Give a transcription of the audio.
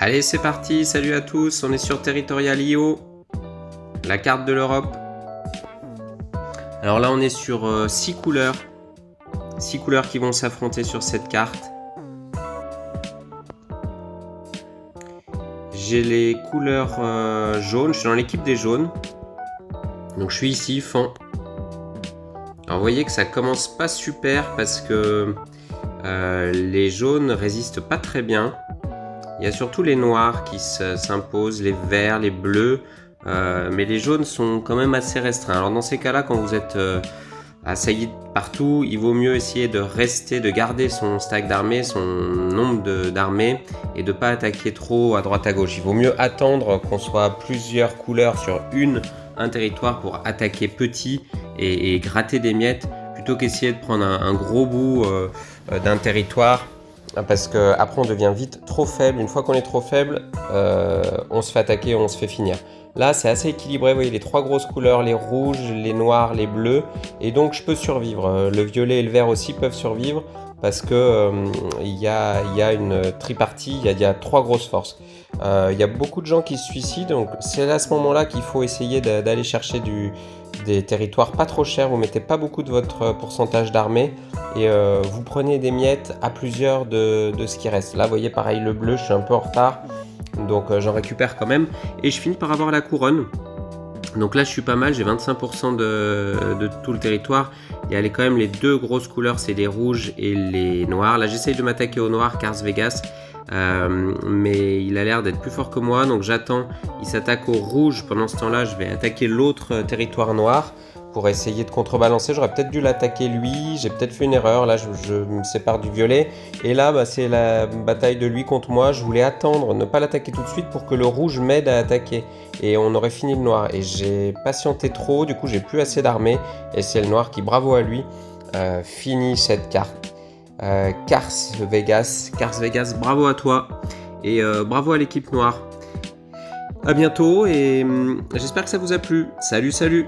Allez, c'est parti, salut à tous, on est sur Territorial.io, la carte de l'Europe. Alors là, on est sur 6 couleurs, 6 couleurs qui vont s'affronter sur cette carte. J'ai les couleurs jaunes, je suis dans l'équipe des jaunes. Donc je suis ici, fan. Alors vous voyez que ça commence pas super parce que les jaunes résistent pas très bien. Il y a surtout les noirs qui s'imposent, les verts, les bleus, mais les jaunes sont quand même assez restreints. Alors dans ces cas-là, quand vous êtes assailli partout, il vaut mieux essayer de rester, de garder son stack d'armées, son nombre d'armées et de ne pas attaquer trop à droite à gauche. Il vaut mieux attendre qu'on soit plusieurs couleurs sur un territoire pour attaquer petit et gratter des miettes plutôt qu'essayer de prendre un gros bout d'un territoire. Parce qu'après on devient vite trop faible. Une fois qu'on est trop faible, on se fait attaquer, on se fait finir. Là c'est assez équilibré, vous voyez les trois grosses couleurs, les rouges, les noirs, les bleus. Et donc je peux survivre. Le violet et le vert aussi peuvent survivre parce que il y a une tripartie, il y a trois grosses forces. Il y a beaucoup de gens qui se suicident, donc c'est à ce moment-là qu'il faut essayer d'aller chercher des territoires pas trop chers. Vous mettez pas beaucoup de votre pourcentage d'armée et vous prenez des miettes à plusieurs de ce qui reste. Là vous voyez pareil le bleu, je suis un peu en retard, donc j'en récupère quand même et je finis par avoir la couronne. Donc là je suis pas mal, j'ai 25% de tout le territoire. Il y a quand même les deux grosses couleurs, c'est les rouges et les noirs. Là j'essaye de m'attaquer au noir, Cars Vegas, mais il a l'air d'être plus fort que moi, donc j'attends. Il s'attaque au rouge, pendant ce temps là je vais attaquer l'autre territoire noir pour essayer de contrebalancer. J'aurais peut-être dû l'attaquer lui, j'ai peut-être fait une erreur, là je me sépare du violet. Et là c'est la bataille de lui contre moi, je voulais attendre, ne pas l'attaquer tout de suite pour que le rouge m'aide à attaquer. Et on aurait fini le noir, et j'ai patienté trop, du coup j'ai plus assez d'armée. Et c'est le noir qui, bravo à lui, finit cette carte. Cars Vegas, bravo à toi, et bravo à l'équipe noire. A bientôt, et j'espère que ça vous a plu. Salut, salut!